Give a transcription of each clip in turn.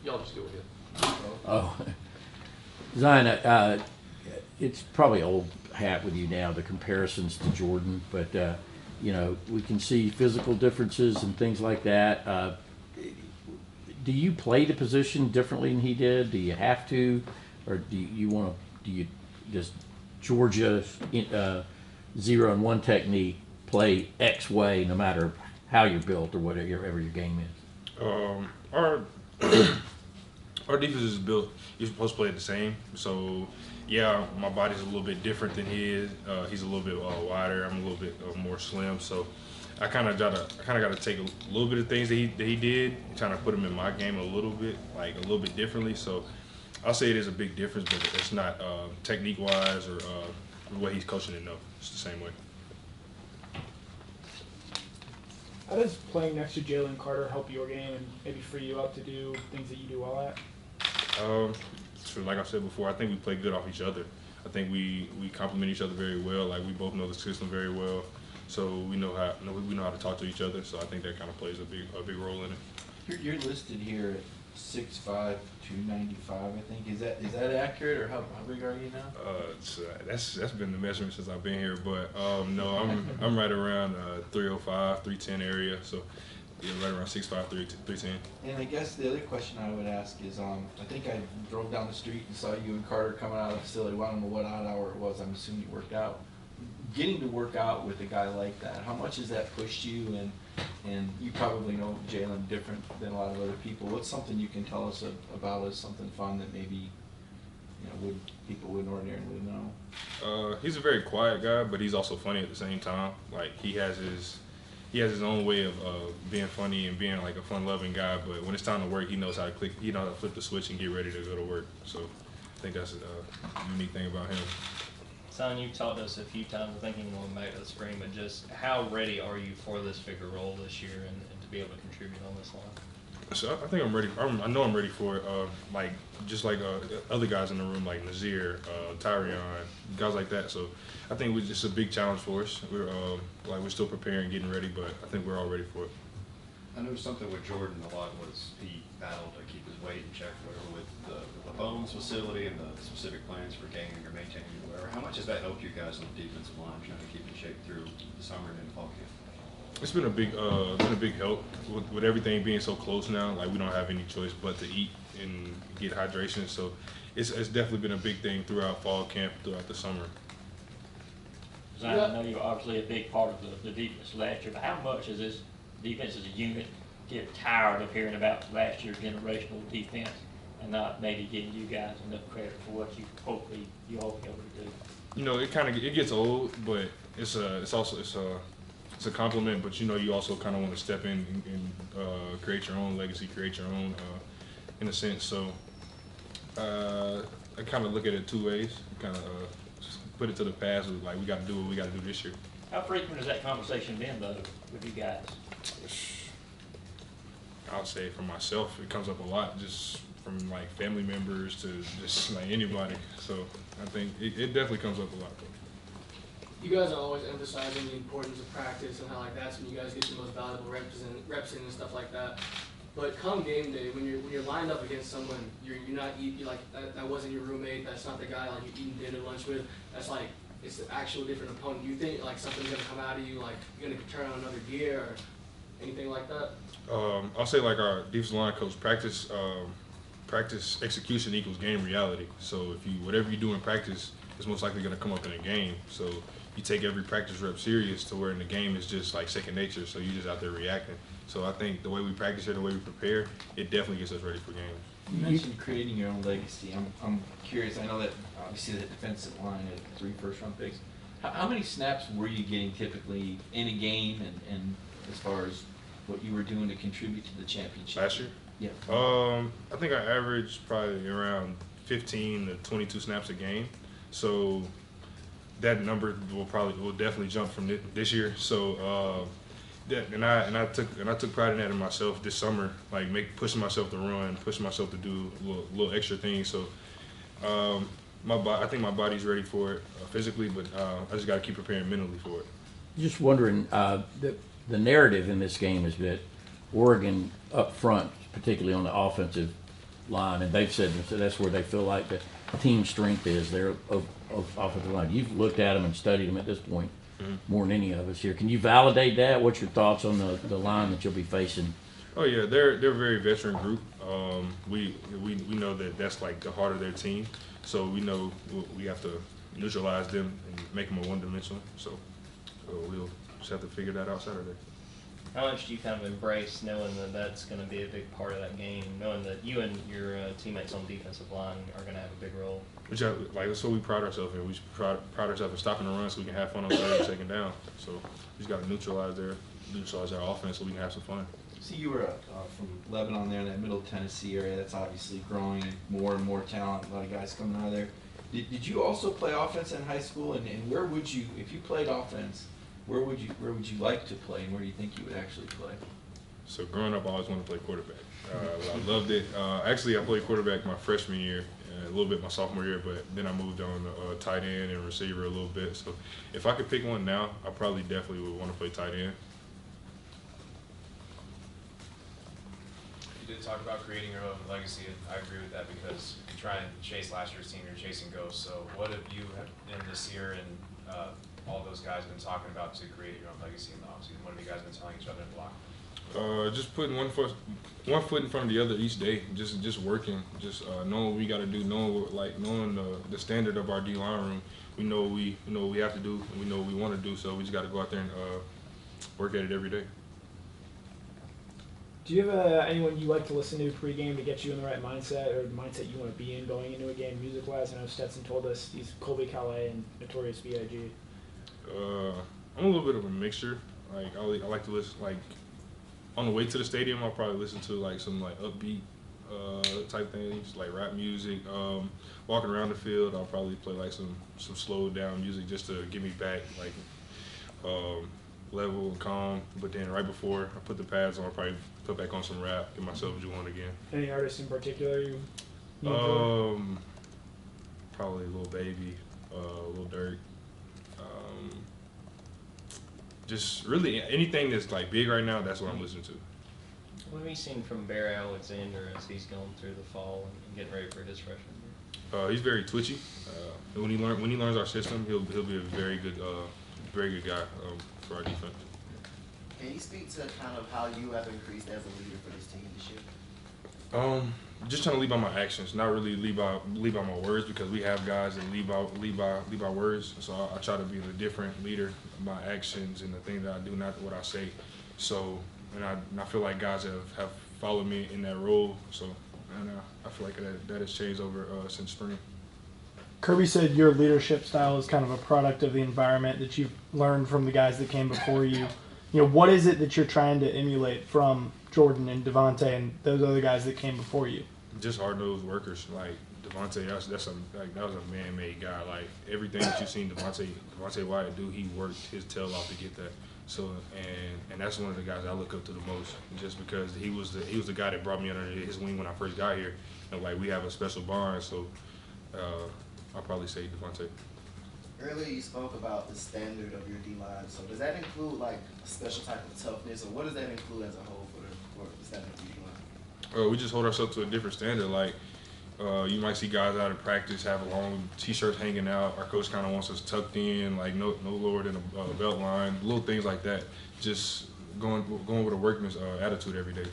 Y'all just go ahead. Oh, Zion, it's probably old hat with you now, the comparisons to Jordan, but, you know, we can see physical differences and things like that. Do you play the position differently than he did? Do you have to? Or do you want to, does Georgia 0-1 technique play X way no matter how you're built or whatever your game is? Our our defense is built. You're supposed to play the same. So, yeah, my body's a little bit different than his. He's a little bit wider. I'm a little bit more slim. So, I kind of got to take a little bit of things that he did, trying to put them in my game a little bit differently. So, I'll say it is a big difference, but it's not technique wise or the way he's coaching it. No, it's the same way. How does playing next to Jalen Carter help your game and maybe free you up to do things that you do well at? So like I said before, I think we play good off each other. I think we complement each other very well. Like we both know the system very well, so we know how to talk to each other. So I think that kind of plays a big role in it. You're listed here at 6'5", 295. I think is that accurate, or how big are you now? That's been the measurement since I've been here, but no, I'm right around 305, 310 area. So. Yeah, right around 6'5", 310. And I guess the other question I would ask is, I think I drove down the street and saw you and Carter coming out of the facility. Well, I don't know what odd hour it was. I'm assuming you worked out. Getting to work out with a guy like that, how much has that pushed you? And you probably know Jalen different than a lot of other people. What's something you can tell us about as something fun that maybe people wouldn't ordinarily know? He's a very quiet guy, but he's also funny at the same time. Like he has his own way of being funny and being like a fun-loving guy, but when it's time to work, he knows how to click. He knows how to flip the switch and get ready to go to work. So I think that's a unique thing about him. Son, you've taught us a few times, I think, going back to the spring, but just how ready are you for this bigger role this year and to be able to contribute on this line? So I think I'm ready. I know I'm ready for it. Just like other guys in the room, like Nazir, Tyrion, guys like that. So I think it's a big challenge for us. We're still preparing, getting ready, but I think we're all ready for it. I know something with Jordan a lot was he battled to keep his weight in check, whatever, with the Bones facility and the specific plans for gaining or maintaining whatever. How much has that helped you guys on the defensive line trying to keep in shape through the summer and fall camp? It's been a big help with everything being so close now. Like we don't have any choice but to eat and get hydration. So it's definitely been a big thing throughout fall camp, throughout the summer. I know you're obviously a big part of the defense last year, but how much does this defense as a unit get tired of hearing about last year's generational defense and not maybe giving you guys enough credit for what you hopefully you all be able to do? You know, it gets old, but it's a compliment. But you also kind of want to step in and create your own legacy, create your own in a sense. So I kind of look at it two ways. Kind of put it to the past. Like we got to do what we got to do this year. How frequent has that conversation been though with you guys? I'll say for myself, it comes up a lot, just from like family members to just like anybody. So I think it definitely comes up a lot. You guys are always emphasizing the importance of practice and how like that's when you guys get the most valuable reps in and stuff like that. But come game day, when you're lined up against someone, you're not eating like that wasn't your roommate. That's not the guy like you're eating dinner lunch with. That's like it's an actual different opponent. Do you think like something's gonna come out of you, like you're gonna turn on another gear or anything like that? I'll say like our defensive line coach, practice execution equals game reality. So if whatever you do in practice is most likely going to come up in a game. So you take every practice rep serious to where in the game it's just like second nature. So you're just out there reacting. So I think the way we practice here, the way we prepare, it definitely gets us ready for games. You mentioned creating your own legacy. I'm curious. I know that obviously the defensive line had 3 first-round picks. How many snaps were you getting typically in a game, and as far as what you were doing to contribute to the championship? Last year? Yeah. I think I averaged probably around 15 to 22 snaps a game. So that number will definitely jump from this year. So I took pride in that in myself this summer, like pushing myself to run, pushing myself to do little extra things. So I think my body's ready for it physically, but I just got to keep preparing mentally for it. Just wondering, the narrative in this game is that Oregon up front, particularly on the offensive line, and they've said that's where they feel like the team strength is there of offensive line. You've looked at them and studied them at this point more than any of us here. Can you validate that? What's your thoughts on the line that you'll be facing? Oh yeah, they're a very veteran group. We know that that's like the heart of their team, so we know we have to neutralize them and make them a one-dimensional. So we'll just have to figure that out Saturday. How much do you kind of embrace knowing that that's going to be a big part of that game, knowing that you and your teammates on the defensive line are going to have a big role? Which that's what we pride ourselves in. We pride ourselves in stopping the run so we can have fun on third and second down. So we just got to neutralize our offense so we can have some fun. See, you were from Lebanon there in that middle Tennessee area. That's obviously growing and more talent. A lot of guys coming out of there. Did you also play offense in high school? And where would you, if you played offense, where would you like to play, and where do you think you would actually play? So growing up, I always wanted to play quarterback. I loved it. Actually, I played quarterback my freshman year, a little bit my sophomore year, but then I moved on to tight end and receiver a little bit. So if I could pick one now, I probably definitely would want to play tight end. You did talk about creating your own legacy, and I agree with that because you try and chase last year's team, you're chasing ghosts. So what have you in this year and all those guys been talking about to create your own legacy in the offseason? What have you guys been telling each other in the locker room? Just putting one foot in front of the other each day. Just working, just knowing what we got to do, knowing the standard of our D line room. We know what we have to do, and we know what we want to do. So we just got to go out there and work at it every day. Do you have anyone you like to listen to pregame to get you in the right mindset or the mindset you want to be in going into a game music-wise? I know Stetson told us he's Colby Calais and Notorious B.I.G. I'm a little bit of a mixture. Like I like to listen. Like on the way to the stadium, I'll probably listen to like some like upbeat type things, like rap music. Walking around the field, I'll probably play like some slowed down music just to get me back like level and calm. But then right before I put the pads on, I'll probably put back on some rap, get myself going again. Any artists in particular you enjoy? Probably Lil Baby, Lil Durk. Just really anything that's like big right now, that's what I'm listening to. What have you seen from Bear Alexander as he's going through the fall and getting ready for his freshman year? He's very twitchy. When he learns our system, he'll be a very good guy for our defense. Can you speak to kind of how you have increased as a leader for this team this year? Just trying to lead by my actions, not really lead by my words, because we have guys that lead by words. So I try to be the different leader, my actions and the things that I do, not what I say. So and I feel like guys have followed me in that role. So and I feel like that has changed over since spring. Kirby said your leadership style is kind of a product of the environment that you've learned from the guys that came before you. You know, what is it that you're trying to emulate from Jordan and Devontae and those other guys that came before you? Just hard-nosed workers. Like Devontae, that was a man-made guy. Like everything that you've seen Devontae Wyatt do, he worked his tail off to get that. So and that's one of the guys I look up to the most, just because he was the guy that brought me under his wing when I first got here, and like we have a special bond. So I'll probably say Devontae. Earlier you spoke about the standard of your D-line. So does that include like a special type of toughness, or what does that include as a whole for the standard of your D-line? We just hold ourselves to a different standard. Like you might see guys out of practice have long t-shirts hanging out. Our coach kind of wants us tucked in, like no lower than a belt line, little things like that. Just going with a workman's attitude every day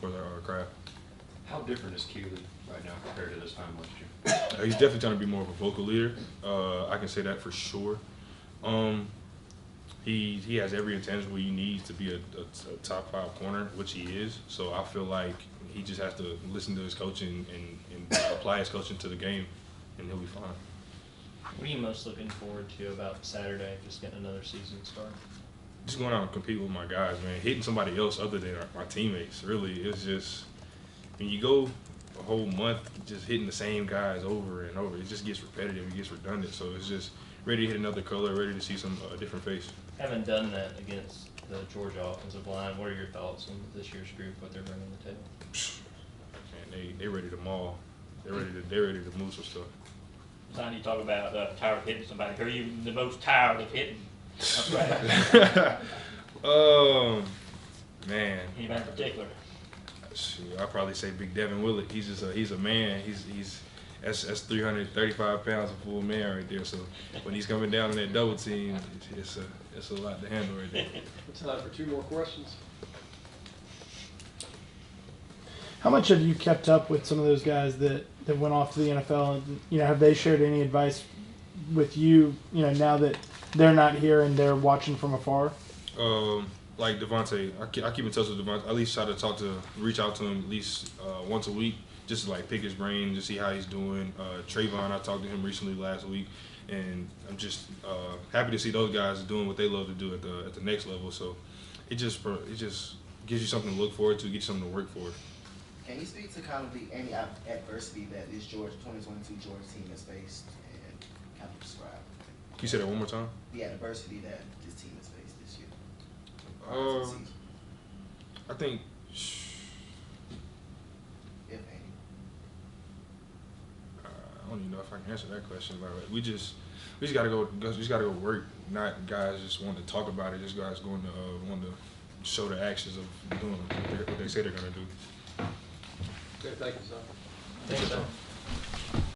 towards our craft. How different is Keeley right now compared to this time last year? He's definitely trying to be more of a vocal leader. I can say that for sure. He has every intangible he needs to be a top 5 corner, which he is. So I feel like he just has to listen to his coaching and apply his coaching to the game, and he'll be fine. What are you most looking forward to about Saturday, just getting another season started? Just going out and compete with my guys, man. Hitting somebody else other than my teammates, really. It's just, when you go a whole month just hitting the same guys over and over, it just gets repetitive, it gets redundant. So it's just ready to hit another color, ready to see some different face. Having done that against the Georgia offensive line, what are your thoughts on this year's group, what they're bringing to the table? Man, they ready to maul. They're ready to move some stuff. Son, you talk about tired of hitting somebody. Who are you the most tired of hitting? That's right. Man. Anybody in particular? I'll probably say Big Devin Willett. He's a man. That's 335 pounds of full man right there. So when he's coming down in that double team, it's a lot to handle right there. Time for 2 more questions. How much have you kept up with some of those guys that went off to the NFL? And, have they shared any advice with you, now that they're not here and they're watching from afar? Like Devontae, I keep in touch with Devontae. I at least try to reach out to him at least once a week, just to like pick his brain, to see how he's doing. Trayvon, I talked to him recently last week, and I'm just happy to see those guys doing what they love to do at the next level. So it just gives you something to look forward to, get you something to work for. Can you speak to kind of any adversity that this 2022 Georgia team has faced and kind of describe? Can you say that one more time? The adversity that this team has faced this year. I think, If any. I don't even know if I can answer that question. Like, we just gotta go work. Not guys just want to talk about it. Just guys going to want to show the actions of doing what they say they're gonna do. Okay, thank you, sir. Thanks, sir.